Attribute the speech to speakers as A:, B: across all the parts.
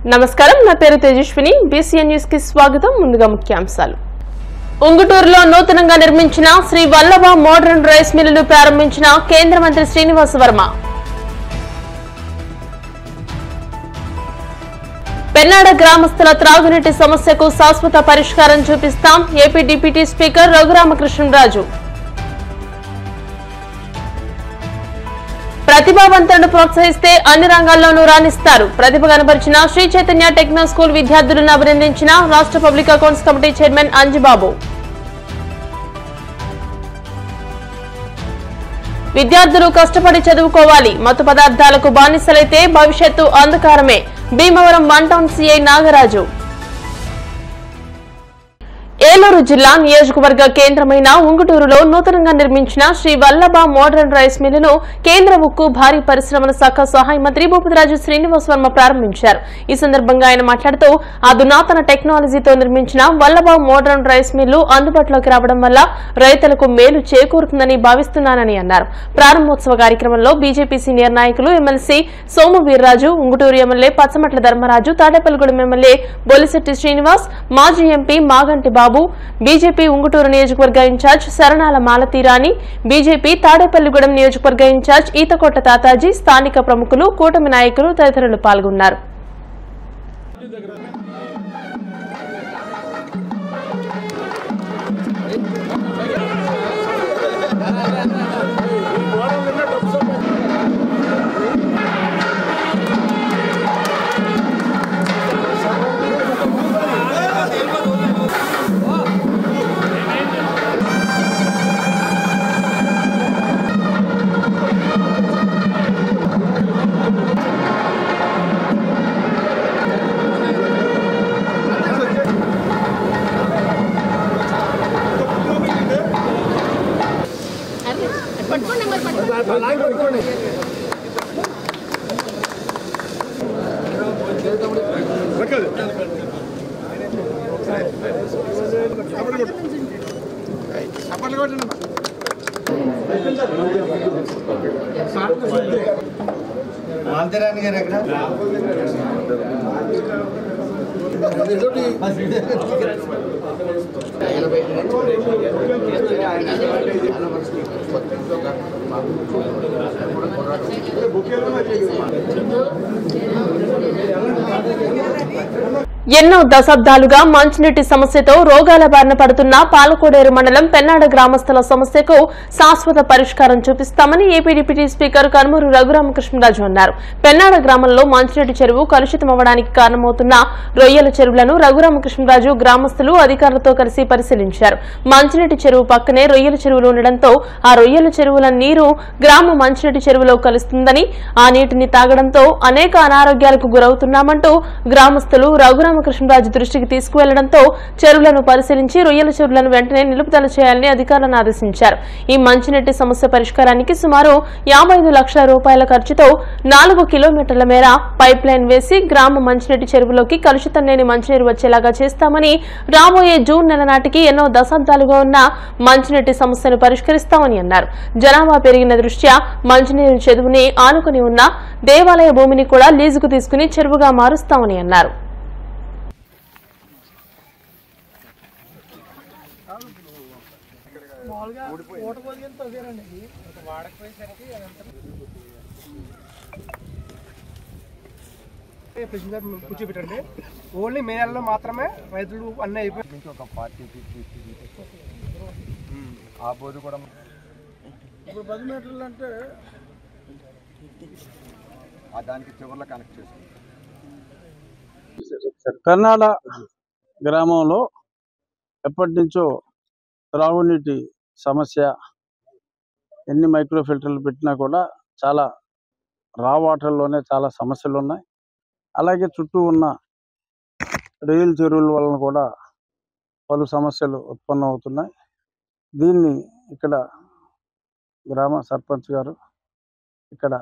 A: నమస్కారం, నా పేరు తేజస్విని. బీసీఎన్ న్యూస్ కి స్వాగతం. ముందుగా ముఖ్యాంశాలు. ఉంగుటూరులో నూతనంగా నిర్మించిన శ్రీ వల్లభ మోడర్న్ రైస్ మిల్లును ప్రారంభించిన కేంద్ర మంత్రి శ్రీనివాస్ వర్మ. పెన్నాడ గ్రామస్తుల త్రాగునీటి సమస్యకు శాశ్వత పరిష్కారం చూపిస్తాం ఏపీ డిప్యూటీ స్పీకర్ రఘురామకృష్ణరాజు. ప్రతిభావంతులను ప్రోత్సహిస్తే అన్ని రంగాల్లోనూ రాణిస్తారు. ప్రతిభ కనబరిచిన శ్రీ చైతన్య టెక్నో స్కూల్ విద్యార్థులను అభినందించిన రాష్ట్ర public accounts committee chairman Anjibabu. విద్యార్థులు కష్టపడి చదువుకోవాలి. మత్తు పదార్థాలకు బానిసలైతే భవిష్యత్తు అంధకారమే. Bhimavaram 1 town CI Nagaraju. ఏలూరు జిల్లా నియోజకవర్గ కేంద్రమైన ఉంగుటూరులో నూతనంగా నిర్మించిన శ్రీ వల్లభ మోడర్న్ రైస్ మిల్లును కేంద్ర ఉక్కు భారీ పరిశ్రమల శాఖ సహాయ మంత్రి భూపతిరాజు శ్రీనివాస్ వర్మ ప్రారంభించారు. ఈ సందర్భంగా ఆయన మాట్లాడుతూ అధునాతన టెక్నాలజీతో నిర్మించిన వల్లభ మోడర్న్ రైస్ మిల్లు అందుబాటులోకి రావడం వల్ల రైతులకు మేలు చేకూరుతుందని భావిస్తున్నానని అన్నారు. ప్రారంభోత్సవ కార్యక్రమంలో బీజేపీ సీనియర్ నాయకులు MLC Somu Veerraju, Unguturu MLA Pachamatla Dharmaraju, Tadepalligudem MLA Bolisetti Srinivas, మాజీ ఎంపీ మాగంటి బాబు, బీజేపీ ఉంగుటూరు నియోజకవర్గ ఇన్ఛార్జ్ శరణాల మాలతీరాణి, బీజేపీ తాడేపల్లిగూడెం నియోజకవర్గ ఇన్ఛార్జ్ ఈతకోట తాతాజీ, స్థానిక ప్రముఖులు, కూటమి నాయకులు తదితరులు పాల్గొన్నారు.
B: మాంతరాని గారు ఎక్కడ
A: ఎన్నో దశాబ్దాలుగా మంచినీటి సమస్యతో రోగాల బారిన పడుతున్న పాలకోడేరు మండలం పెన్నాడ గ్రామస్తుల సమస్యకు శాశ్వత పరిష్కారం చూపిస్తామని AP deputy speaker Kanumuru Raghuramakrishnaraju అన్నారు. పెన్నాడ గ్రామంలో మంచినీటి చెరువు కలుషితమవడానికి కారణమవుతున్న రొయ్యల చెరువులను రఘురామకృష్ణరాజు గ్రామస్తులు అధికారులతో కలిసి పరిశీలించారు. మంచినీటి చెరువు పక్కనే రొయ్యల చెరువులు ఉండడంతో ఆ రొయ్యల చెరువుల నీరు గ్రామ మంచినీటి చెరువులో కలుస్తుందని, ఆ నీటిని తాగడంతో అనేక అనారోగ్యాలకు గురవుతున్నామంటూ గ్రామస్తులు రఘురామకృష్ణరాజు దృష్టికి తీసుకువెళ్లడంతో చెరువులను పరిశీలించి రొయ్యల చెరువులను వెంటనే నిలుపుదల చేయాలని అధికారులను ఆదేశించారు. ఈ మంచినీటి సమస్య పరిష్కారానికి సుమారు 55 లక్షల రూపాయల ఖర్చుతో 4 కిలోమీటర్ల మేర పైప్ లైన్ వేసి గ్రామ మంచినీటి చెరువులోకి కలుషితం లేని మంచినీరు వచ్చేలాగా చేస్తామని, రాబోయే జూన్ నెల నాటికి ఎన్నో దశాబ్దాలుగా ఉన్న మంచినీటి సమస్యను పరిష్కరిస్తామని అన్నారు. జనాభా పెరిగిన దృష్ట్యా మంచినీరు చెరువుని ఆనుకుని ఉన్న దేవాలయ భూమిని కూడా లీజుకు తీసుకుని చెరువుగా మారుస్తామని అన్నారు.
C: కూర్చోబెట్టండి. ఓన్లీ మే నెలలో మాత్రమే రైతులు అన్నీ అయిపోయి
B: ఒక 40-50 ఆ బోర్డు కూడా
C: ఇప్పుడు 10 మీటర్లు అంటే
B: దానికి చివర్లో కనెక్ట్ చేసుకుంటాం.
D: పెన్నాడ గ్రామంలో ఎప్పటి నుంచో త్రాగునీటి సమస్య, ఎన్ని మైక్రో ఫిల్టర్లు పెట్టినా కూడా చాలా రా వాటర్లోనే చాలా సమస్యలు ఉన్నాయి. అలాగే చుట్టూ ఉన్న రొయ్యల చెరువుల వలన కూడా పలు సమస్యలు ఉత్పన్నమవుతున్నాయి. దీన్ని ఇక్కడ గ్రామ సర్పంచ్ గారు, ఇక్కడ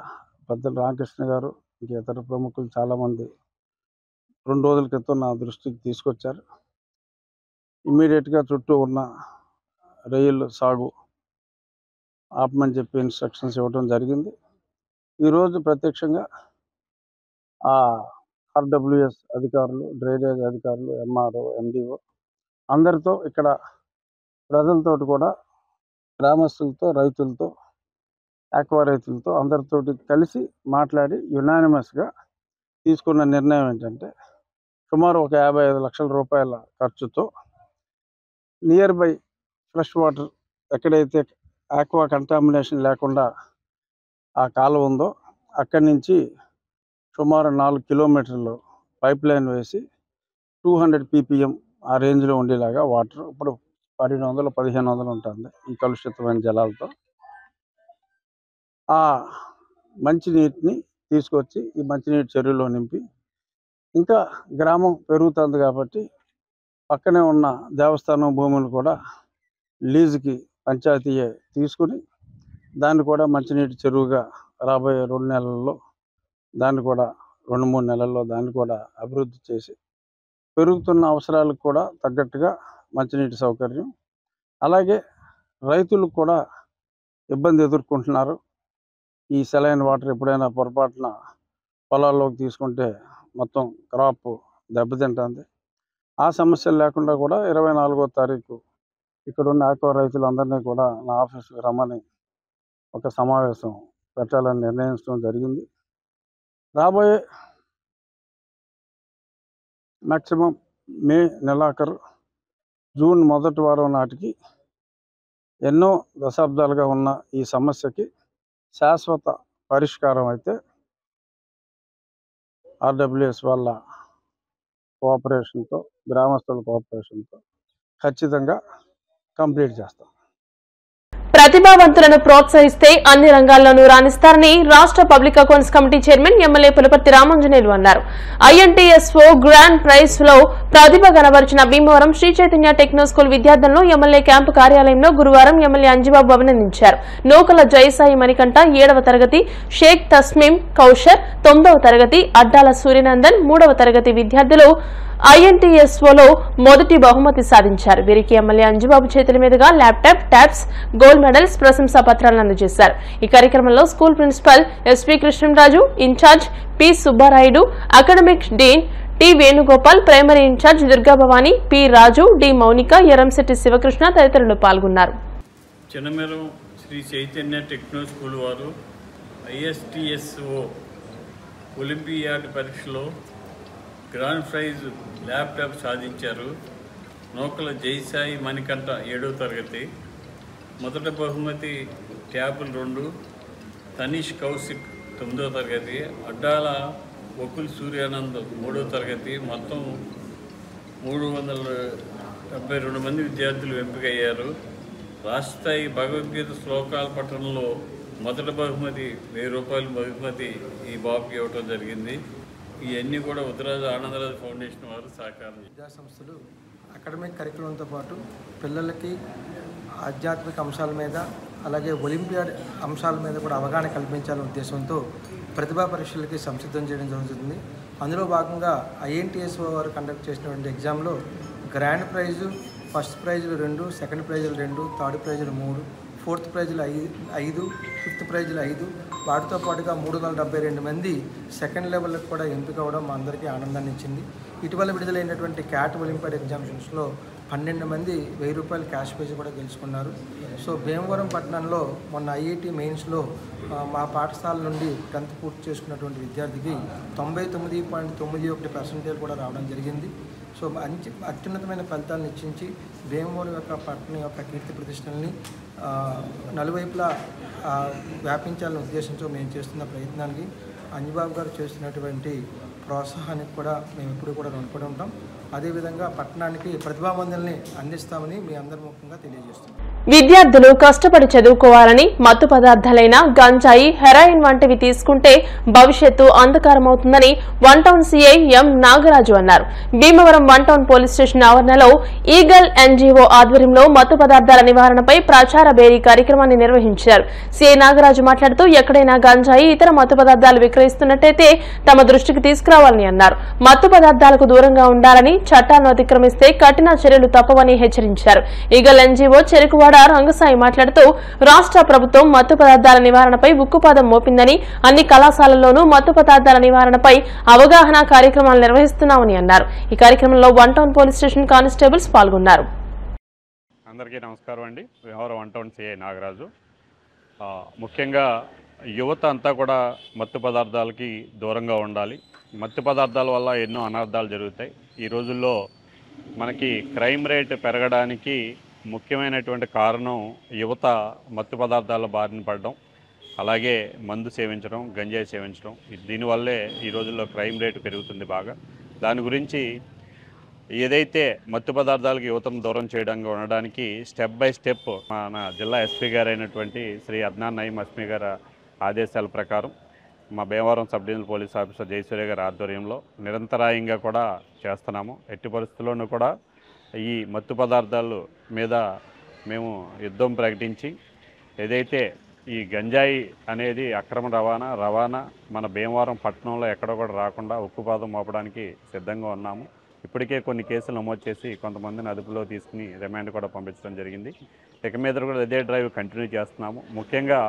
D: పెద్దలు రామకృష్ణ గారు, ఇంక ఇతర ప్రముఖులు చాలామంది 2 రోజుల క్రితం నా దృష్టికి తీసుకొచ్చారు. ఇమ్మీడియట్గా చుట్టూ ఉన్న రొయ్యల సాగు ఆపమని చెప్పి ఇన్స్ట్రక్షన్స్ ఇవ్వడం జరిగింది. ఈరోజు ప్రత్యక్షంగా ఆ ఆర్డబ్ల్యూఎస్ అధికారులు, డ్రైనేజ్ అధికారులు, ఎంఆర్ఓ, ఎండిఓ అందరితో ఇక్కడ ప్రజలతో కూడా గ్రామస్తులతో, రైతులతో, ఆక్వా రైతులతో అందరితోటి కలిసి మాట్లాడి యునానిమస్గా తీసుకున్న నిర్ణయం ఏంటంటే సుమారు ఒక 55 లక్షల రూపాయల ఖర్చుతో నియర్ బై ఫ్రెష్ వాటర్ ఎక్కడైతే ఆక్వా కంటామినేషన్ లేకుండా ఆ కాలువ ఉందో అక్కడి నుంచి సుమారు 4 కిలోమీటర్లు పైప్ లైన్ వేసి 200 ppm ఆ రేంజ్లో ఉండేలాగా వాటర్ ఇప్పుడు 1200-1500 ఉంటుంది ఈ కలుషితమైన జలాలతో. ఆ మంచినీటిని తీసుకొచ్చి ఈ మంచినీటి చెరువులో నింపి ఇంకా గ్రామం పెరుగుతుంది కాబట్టి పక్కనే ఉన్న దేవస్థానం భూములు కూడా లీజుకి పంచాయతీయే తీసుకుని దాన్ని కూడా మంచినీటి చెరువుగా రాబోయే 2 నెలల్లో దాన్ని కూడా 2-3 నెలల్లో దాన్ని కూడా అభివృద్ధి చేసి పెరుగుతున్న అవసరాలకు కూడా తగ్గట్టుగా మంచినీటి సౌకర్యం, అలాగే రైతులకు కూడా ఇబ్బంది ఎదుర్కొంటున్నారు. ఈ సెలైన్ వాటర్ ఎప్పుడైనా పొరపాటున పొలాల్లోకి తీసుకుంటే మొత్తం క్రాప్ దెబ్బతింటుంది. ఆ సమస్యలు లేకుండా కూడా 24వ తారీఖు ఇక్కడున్న ఆక్వా రైతులందరినీ కూడా నా ఆఫీస్కి రమ్మని ఒక సమావేశం పెట్టాలని నిర్ణయించడం జరిగింది. రాబోయే మ్యాక్సిమం మే నెలాఖరు, జూన్ మొదటి వారం నాటికి ఎన్నో దశాబ్దాలుగా ఉన్న ఈ సమస్యకి శాశ్వత పరిష్కారం అయితే ఆర్డబ్ల్యూఎస్ వాళ్ళ కోఆపరేషన్తో, గ్రామస్తుల కోఆపరేషన్తో ఖచ్చితంగా కంప్లీట్ చేస్తాం.
A: ప్రతిభావంతులను ప్రోత్సహిస్తే అన్ని రంగాల్లోనూ రాణిస్తారని రాష్ట్ర public accounts committee chairman MLA Pulaparthi Ramanjaneyulu అన్నారు. ఐఎన్టీఎస్ఓ గ్రాండ్ ప్రైజ్ లో ప్రతిభ కనబరిచిన భీమవరం శ్రీ చైతన్య టెక్నో స్కూల్ విద్యార్థులను ఎమ్మెల్యే క్యాంపు కార్యాలయంలో గురువారం ఎమ్మెల్యే అంజిబాబు అభినందించారు. నూకల జయసాయి మణికంఠ 7వ తరగతి, షేక్ తస్మీం కౌషర్ 9వ తరగతి, అడ్డాల సూర్యనందన్ 3వ తరగతి విద్యార్థులు ఐఎన్టీఎస్ఓలో మొదటి బహుమతి సాధించారు. వీరికి ఎమ్మెల్యే అంజిబాబు చేతుల మీదుగా ల్యాప్టాప్, ట్యాబ్స్, గోల్డ్ మెడల్స్, ప్రశంసా పత్రాలను అందజేశారు. ఈ కార్యక్రమంలో school principal SP Krishnamraju, in-charge P Subbarayudu, academic dean T Venugopal, primary in-charge Durgabhavani, P Raju, D Mounika, Erramsetti Sivakrishna తదితరులు పాల్గొన్నారు.
E: చిన్నమేరం శ్రీ చైతన్య టెక్నో స్కూల్ వారు ఐఎస్టీఎస్ఓ ఒలింపియాడ్ పరీక్షలో గ్రాండ్ ప్రైజ్ ల్యాప్టాప్ సాధించారు. నూకల జయసాయి మణికంఠ 7వ తరగతి, మొదటి బహుమతి ట్యాబులు 2, తనీష్ కౌశిక్ 9వ తరగతి, అడ్డాల వకుల్ సూర్యానంద్ 3వ తరగతి. మొత్తం 372 మంది విద్యార్థులు ఎంపికయ్యారు. రాష్ట్ర స్థాయి భగవద్గీత శ్లోకాల పఠనంలో మొదటి బహుమతి 1000 రూపాయల బహుమతి ఈ బాబుకి ఇవ్వటం జరిగింది. ఇవన్నీ కూడా ఉత్తరాజు ఆనందరాజు ఫౌండేషన్ వారు సహకారం.
F: విద్యా సంస్థలు అకాడమిక్ కరికులంతో పాటు పిల్లలకి ఆధ్యాత్మిక అంశాల మీద, అలాగే ఒలింపియాడ్ అంశాల మీద కూడా అవగాహన కల్పించాలనే ఉద్దేశంతో ప్రతిభా పరీక్షలకి సంసిద్ధం చేయడం జరుగుతుంది. అందులో భాగంగా ఐఎన్టీఎస్ఓ వారు కండక్ట్ చేసినటువంటి ఎగ్జామ్లో గ్రాండ్ ప్రైజు, ఫస్ట్ ప్రైజులు 2, సెకండ్ ప్రైజులు 2, థర్డ్ ప్రైజులు 3, ఫోర్త్ ప్రైజులు 5, ఫిఫ్త్ ప్రైజులు 5, వాటితో పాటుగా 372 మంది సెకండ్ లెవెల్కి కూడా ఎంపిక అవ్వడం మా అందరికీ ఆనందాన్ని ఇచ్చింది. ఇటీవల విడుదలైనటువంటి క్యాట్ ఒలింపియాడ్ ఎగ్జామినేషన్స్లో 12 మంది 1000 రూపాయల క్యాష్ ప్రైజ్ కూడా గెలుచుకున్నారు. సో భీమవరం పట్టణంలో మొన్న ఐఐటి మెయిన్స్లో మా పాఠశాల నుండి 10th పూర్తి చేసుకున్నటువంటి విద్యార్థికి 99.91% కూడా రావడం జరిగింది. సో అత్యున్నతమైన ఫలితాలను ఇచ్చించి భీమవరం యొక్క పట్టణం యొక్క కీర్తి ప్రతిష్టల్ని నలువైపులా వ్యాపించాలనే ఉద్దేశంతో మేము చేస్తున్న ప్రయత్నానికి అంజిబాబు గారు చేస్తున్నటువంటి ప్రోత్సాహానికి కూడా మేము ఎప్పుడు కూడా రుణపడి ఉంటాం. అదేవిధంగా పట్టణానికి ప్రతిభావంతుల్ని అందిస్తామని మీ అందరి ముఖ్యంగా తెలియజేస్తున్నాం.
A: విద్యార్థులు కష్టపడి చదువుకోవాలని, మత్తు పదార్థాలైన గంజాయి, హెరాయిన్ వంటివి తీసుకుంటే భవిష్యత్తు అంధకారమవుతుందని one town CI M Nagaraju అన్నారు. Bhimavaram one town police station ఆవరణలో ఈగల్ ఎన్జీఓ ఆధ్వర్యంలో మత్తు పదార్థాల నివారణపై ప్రచార బేరీ కార్యక్రమాన్ని నిర్వహించారు. సీఐ నాగరాజు మాట్లాడుతూ ఎక్కడైనా గంజాయి, ఇతర మత్తు పదార్థాలు విక్రయిస్తున్నట్టయితే తమ దృష్టికి తీసుకురావాలని అన్నారు. మత్తు పదార్థాలకు దూరంగా ఉండాలని, చట్టాలను అతిక్రమిస్తే కఠిన చర్యలు తప్పవని హెచ్చరించారు. ఈగల్ ఎన్జీఓ చెరుకువాడ రంగసాయి మాట్లాడుతూ రాష్ట్ర ప్రభుత్వం మత్తు పదార్థాల నివారణపై ఉక్కుపాదం మోపిందని, అన్ని కళాశాలల్లోనూ మత్తు పదార్థాల నివారణపై అవగాహన కార్యక్రమాలు నిర్వహిస్తున్నామని అన్నారు. ఈ కార్యక్రమంలో 1 టౌన్ పోలీస్ స్టేషన్ కానిస్టేబుల్స్ పాల్గొన్నారు.
G: అందరికీ నమస్కారం అండి. వ్యవహారం 1 టౌన్ సిఐ నాగరాజు. ముఖ్యంగా యువత అంతా కూడా మత్తు పదార్థాలకి దూరంగా ఉండాలి. మత్తు పదార్థాల వల్ల ఎన్నో అనర్థాలు జరుగుతాయి. ఈ రోజుల్లో మనకి క్రైమ్ రేట్ పెరగడానికి ముఖ్యమైనటువంటి కారణం యువత మత్తు పదార్థాల బారిన పడడం, అలాగే మందు సేవించడం, గంజాయి సేవించడం. దీనివల్లే ఈ రోజుల్లో క్రైమ్ రేటు పెరుగుతుంది బాగా. దాని గురించి ఏదైతే మత్తు పదార్థాలకు యువతను దూరం చేయడంగా ఉండడానికి స్టెప్ బై స్టెప్ మన జిల్లా ఎస్పీ గారు అయినటువంటి శ్రీ అద్నాన్ నయీం అస్మీ గారి ఆదేశాల ప్రకారం మా Bhimavaram sub divisional police officer Jayasurya గారి ఆధ్వర్యంలో నిరంతరాయంగా కూడా చేస్తున్నాము. ఎట్టి పరిస్థితుల్లోనూ కూడా ఈ మత్తు పదార్థాల మీద మేము యుద్ధం ప్రకటించి ఏదైతే ఈ గంజాయి అనేది అక్రమ రవాణా మన భీమవరం పట్టణంలో ఎక్కడ కూడా రాకుండా ఉక్కుపాదం మోపడానికి సిద్ధంగా ఉన్నాము. ఇప్పటికే కొన్ని కేసులు నమోదు చేసి కొంతమందిని అదుపులో తీసుకుని రిమాండ్ కూడా పంపించడం జరిగింది. ఇక మీద కూడా ఇదే డ్రైవ్ కంటిన్యూ చేస్తున్నాము. ముఖ్యంగా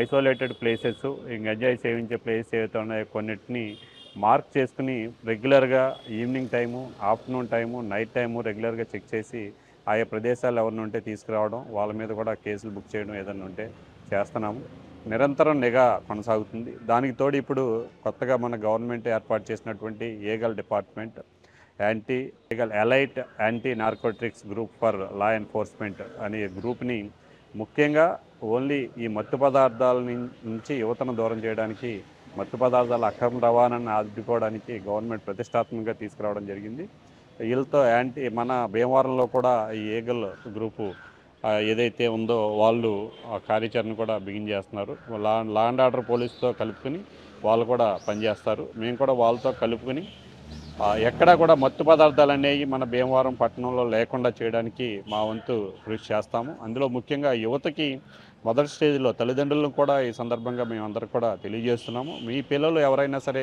G: ఐసోలేటెడ్ ప్లేసెస్, ఈ గంజాయి సేవించే ప్లేసెస్ ఏవైతే ఉన్నాయో కొన్నిటిని మార్క్ చేసుకుని రెగ్యులర్గా evening time, afternoon time, night time రెగ్యులర్గా చెక్ చేసి ఆయా ప్రదేశాలు ఎవరిని ఉంటే తీసుకురావడం, వాళ్ళ మీద కూడా కేసులు బుక్ చేయడం ఏదైనా ఉంటే చేస్తున్నాము. నిరంతరం నిఘా కొనసాగుతుంది. దానికి తోడు ఇప్పుడు కొత్తగా మన గవర్నమెంట్ ఏర్పాటు చేసినటువంటి Eagle department, elite anti narcotics group for law enforcement అనే గ్రూప్ని ముఖ్యంగా ఓన్లీ ఈ మత్తు పదార్థాల నుంచి యువతను దూరం చేయడానికి, మత్తు పదార్థాల అక్రమ రవాణాన్ని ఆదుకోవడానికి గవర్నమెంట్ ప్రతిష్టాత్మకంగా తీసుకురావడం జరిగింది. వీళ్ళతో మన భీమవరంలో కూడా ఈ ఏగల్ గ్రూపు ఏదైతే ఉందో వాళ్ళు కార్యాచరణ కూడా బిగిన్ చేస్తున్నారు. లా అండ్ ఆర్డర్ పోలీసుతో కలుపుకొని వాళ్ళు కూడా పనిచేస్తారు. మేము కూడా వాళ్ళతో కలుపుకొని ఎక్కడా కూడా మత్తు పదార్థాలు అనేవి మన భీమవరం పట్టణంలో లేకుండా చేయడానికి మా వంతు కృషి చేస్తాము. అందులో ముఖ్యంగా యువతకి మొదటి స్టేజ్లో తల్లిదండ్రులను కూడా ఈ సందర్భంగా మేమందరం కూడా తెలియజేస్తున్నాము. మీ పిల్లలు ఎవరైనా సరే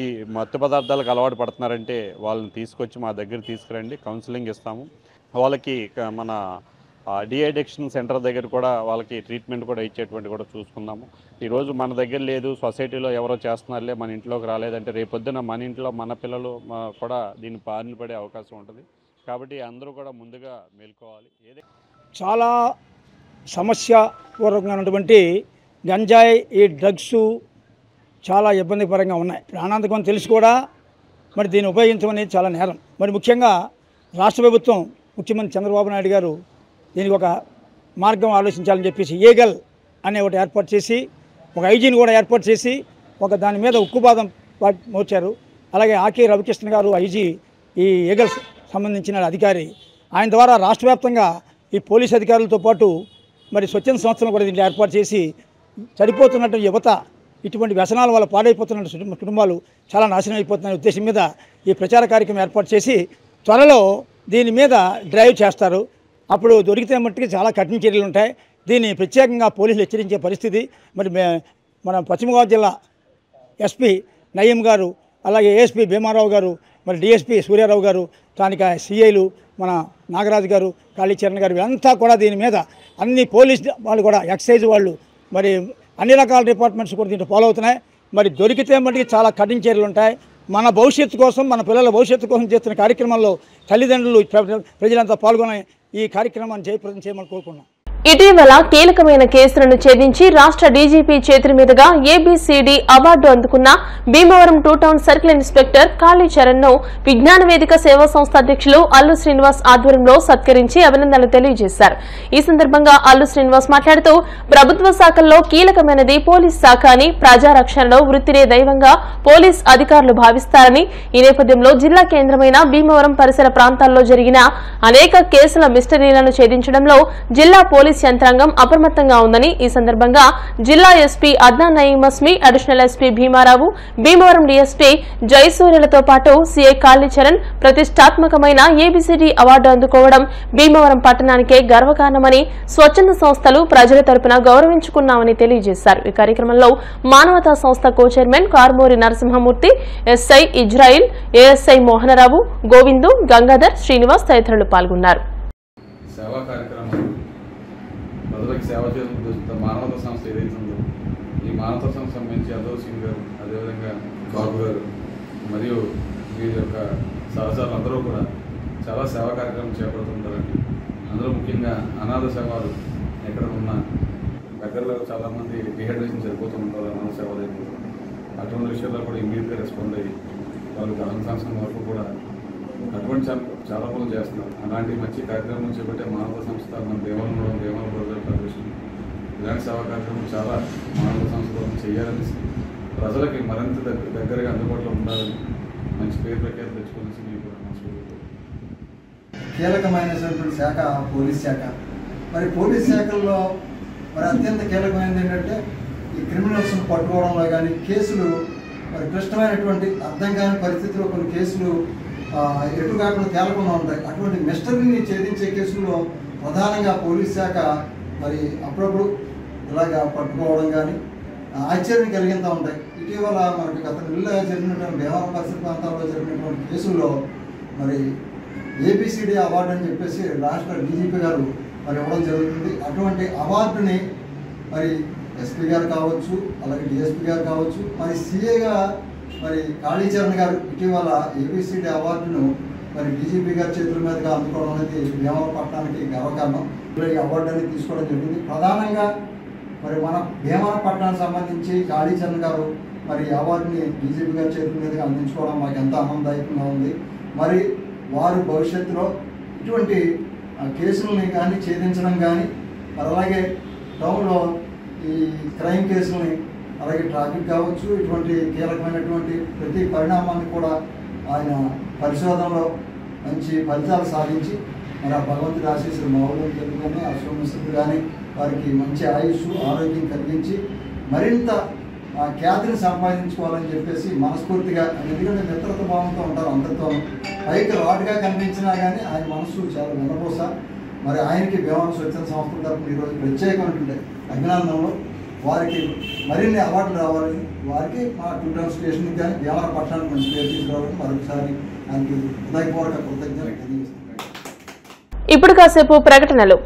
G: ఈ మత్తు పదార్థాలకు అలవాటు పడుతున్నారంటే వాళ్ళని తీసుకొచ్చి మా దగ్గర తీసుకురండి, కౌన్సిలింగ్ ఇస్తాము. వాళ్ళకి మన డిఅడిక్షన్ సెంటర్ దగ్గర కూడా వాళ్ళకి ట్రీట్మెంట్ కూడా ఇచ్చేటువంటి కూడా చూసుకుందాము. ఈరోజు మన దగ్గర లేదు, సొసైటీలో ఎవరో చేస్తున్నారులే, మన ఇంట్లోకి రాలేదంటే రేపొద్దున మన ఇంట్లో మన పిల్లలు కూడా దీన్ని బారిన పడే అవకాశం ఉంటుంది. కాబట్టి అందరూ కూడా ముందుగా మేల్కోవాలి.
H: చాలా సమస్యపూర్వకంగా ఉన్నటువంటి గంజాయి, ఈ డ్రగ్స్ చాలా ఇబ్బందికరంగా ఉన్నాయి. ప్రాణాంతకం తెలిసి కూడా మరి దీన్ని ఉపయోగించడం అనేది చాలా నేరం. మరి ముఖ్యంగా రాష్ట్ర ప్రభుత్వం, ముఖ్యమంత్రి చంద్రబాబు నాయుడు గారు దీనికి ఒక మార్గం ఆలోచించాలని చెప్పేసి ఏగల్ అనే ఒకటి ఏర్పాటు చేసి, ఒక ఐజీని కూడా ఏర్పాటు చేసి ఒక దాని మీద ఉక్కుపాదం మోచారు. అలాగే ఆకే రవికృష్ణ గారు ఐజీ, ఈ ఏగల్ సంబంధించిన అధికారి, ఆయన ద్వారా రాష్ట్ర వ్యాప్తంగా ఈ పోలీస్ అధికారులతో పాటు మరి స్వచ్ఛంద సంస్థలను కూడా దీంట్లో ఏర్పాటు చేసి చనిపోతున్నటువంటి యువత, ఇటువంటి వ్యసనాల వల్ల పాడైపోతున్న కుటుంబాలు చాలా నాశనం అయిపోతున్న ఉద్దేశం మీద ఈ ప్రచార కార్యక్రమం ఏర్పాటు చేసి త్వరలో దీని మీద డ్రైవ్ చేస్తారు. అప్పుడు దొరికితే మట్టుకు చాలా కఠిన చర్యలు ఉంటాయి. దీన్ని ప్రత్యేకంగా పోలీసులు హెచ్చరించే పరిస్థితి. మరి మన పశ్చిమ గోదావరి జిల్లా ఎస్పీ నయీం గారు, అలాగే ఏఎస్పీ భీమారావు గారు, మరి డిఎస్పీ సూర్యారావు గారు, స్థానిక సిఐలు మన నాగరాజు గారు, కాళీచరణ్ గారు, వీళ్ళంతా కూడా దీని మీద అన్ని పోలీస్ వాళ్ళు కూడా, ఎక్సైజ్ వాళ్ళు, మరి అన్ని రకాల డిపార్ట్మెంట్స్ కూడా దీంట్లో ఫాలో అవుతున్నాయి. మరి దొరికితే మటుకు చాలా కఠిన చర్యలు ఉంటాయి. మన భవిష్యత్తు కోసం, మన పిల్లల భవిష్యత్తు కోసం చేస్తున్న కార్యక్రమాల్లో తల్లిదండ్రులు, ప్రజలంతా పాల్గొని ఈ కార్యక్రమాన్ని జయప్రదం చేయమని కోరుకున్నాం.
A: ఇటీవల కీలకమైన కేసులను ఛేదించి రాష్ట్ర డీజీపీ చేతుల మీదుగా ఏబీసీడీ అవార్డు అందుకున్న Bhimavaram 2 town circle inspector Kalicharan ను విజ్ఞాన వేదిక సేవా సంస్థ అధ్యక్షులు అల్లు శ్రీనివాస్ ఆధ్వర్యంలో సత్కరించి అభినందనలు తెలియజేశారు. ఈ సందర్భంగా అల్లు శ్రీనివాస్ మాట్లాడుతూ ప్రభుత్వ శాఖల్లో కీలకమైనది పోలీస్ శాఖ అని, ప్రజారక్షణలో వృత్తినే దైవంగా పోలీస్ అధికారులు భావిస్తారని, ఈ నేపథ్యంలో జిల్లా కేంద్రమైన భీమవరం పరిసర ప్రాంతాల్లో జరిగిన అనేక కేసుల మిస్టరీలను ఛేదించడంలో జిల్లా పోలీస్ యంత్రాంగం అప్రమత్తంగా ఉందని, ఈ సందర్భంగా జిల్లా SP Adnan Nayeem Asmi, additional SP Bhimarao, Bhimavaram DSP జయసూర్యలతో పాటు సీఐ కాళీచరణ్ ప్రతిష్టాత్మకమైన ఏబీసీడీ అవార్డు అందుకోవడం భీమవరం పట్టణానికే గర్వకారణమని, స్వచ్ఛంద సంస్థలు ప్రజల తరపున గౌరవించుకున్నామని తెలియజేశారు. ఈ కార్యక్రమంలో మానవతా సంస్థ కో chairman Karmuri Narasimhamurthy, SI Israel, ASI Mohana Rao, Govindu, Gangadhar, Srinivas తదితరులు పాల్గొన్నారు.
I: సేవా కార్యక్రమం ప్రజలకు సేవ చేసిన ఉద్దేశంతో మానవతా సంస్థ ఏదైతే ఉందో ఈ మానవతా సంస్థ సంబంధించి అదవ్ సింగ్ గారు, అదేవిధంగా బాబు గారు మరియు వీరి యొక్క సహచరులు అందరూ కూడా చాలా సేవా కార్యక్రమం చేపడుతుంటారండి. అందులో ముఖ్యంగా అనాథ సేవలు ఎక్కడ ఉన్నా దగ్గరలో చాలామంది డిహైడ్రేషన్ సరిపోతూ ఉంటారు అనాథ సేవ దగ్గర. అటువంటి విషయాల్లో కూడా ఇమీడియట్గా రెస్పాండ్ అయ్యి వాళ్ళు దహన సంస్థ వరకు కూడా అటువంటి చాలా పనులు చేస్తున్నారు. అలాంటి మంచి కార్యక్రమం చేపట్టే మానవ సంస్థ మన దేవాలయం ప్రదర్శన ఇలాంటి సేవా కార్యక్రమం చాలా మానవ సంస్థలో చేయాలని, ప్రజలకి మరింత దగ్గరగా అందుబాటులో ఉండాలని, మంచి పేరు ప్రఖ్యాతి తెచ్చుకోవాల్సి మీకు
B: కీలకమైనటువంటి శాఖ పోలీస్ శాఖ. మరి పోలీస్ శాఖల్లో మరి అత్యంత కీలకమైనది ఏంటంటే ఈ క్రిమినల్స్ను పట్టుకోవడంలో కానీ కేసులు మరి క్లిష్టమైనటువంటి అర్థం కాని పరిస్థితుల్లో కొన్ని కేసులు ఎటు కాకుండా తేలకుండా ఉంటాయి. అటువంటి మిస్టరీని ఛేదించే కేసుల్లో ప్రధానంగా పోలీస్ శాఖ మరి అప్పుడప్పుడు ఇలాగా పట్టుకోవడం కానీ ఆశ్చర్యం కలిగిస్తూ ఉంటాయి. ఇటీవల మనకి గత నెలలో జరిగినటువంటి భీమవరం పరిసర ప్రాంతాల్లో జరిగినటువంటి కేసుల్లో మరి ABCD అవార్డు అని చెప్పేసి రాష్ట్ర DGP గారు మరి ఇవ్వడం జరుగుతుంది. అటువంటి అవార్డుని మరి SP గారు కావచ్చు, అలాగే DSP గారు కావచ్చు, మరి CAగా మరి కాళీచరణ్ గారు ఇటీవల ABCD అవార్డును మరి DGP గారి చేతుల మీదుగా అందుకోవడం అనేది భీమవరం పట్టణానికి గర్వకారణం. ఈ అవార్డు అనేది తీసుకోవడం జరిగింది. ప్రధానంగా మరి మన భీమవరం పట్టణానికి సంబంధించి కాళీచరణ్ గారు మరి అవార్డుని DGP గారి చేతుల మీదుగా అందించుకోవడం మాకు ఎంతో ఆనందదాయకంగా ఉంది. మరి వారు భవిష్యత్తులో ఇటువంటి కేసులని కానీ ఛేదించడం కానీ మరి అలాగే టౌన్లో ఈ క్రైమ్ కేసులని అలాగే ట్రాఫిక్ కావచ్చు ఇటువంటి కీలకమైనటువంటి ప్రతి పరిణామాన్ని కూడా ఆయన పరిశోధనలో మంచి ఫలితాలు సాధించి మరి ఆ భగవంతుడి ఆశీస్సులు మౌలం తెలుగుని ఆ సోమేశ్వరుడు కానీ వారికి మంచి ఆయుష్ ఆరోగ్యం కలిగించి మరింత ఖ్యాతిని సంపాదించుకోవాలని చెప్పేసి మనస్ఫూర్తిగా, ఎందుకంటే మిత్రత భావంతో ఉంటారు అందరితో. పైకి రాడ్గా కనిపించినా కానీ ఆయన మనసు చాలా వెనపోస. మరి ఆయనకి భీమవరం స్వచ్ఛంద సంస్థల తరఫున ఈరోజు ప్రత్యేకమైనటువంటి అభినందనలు. వారికి మరిన్ని అవార్డులు రావాలని, వారికి మా 2 టౌన్ స్టేషన్కి కానీ భీమవరం పట్టణానికి మంచి పేరు తీసుకురావాలని మరొకసారి ఆయనకి హృదయపూర్వక కృతజ్ఞతలు తెలియజేస్తున్నాను.
A: ఇప్పుడు కాసేపు ప్రకటనలు.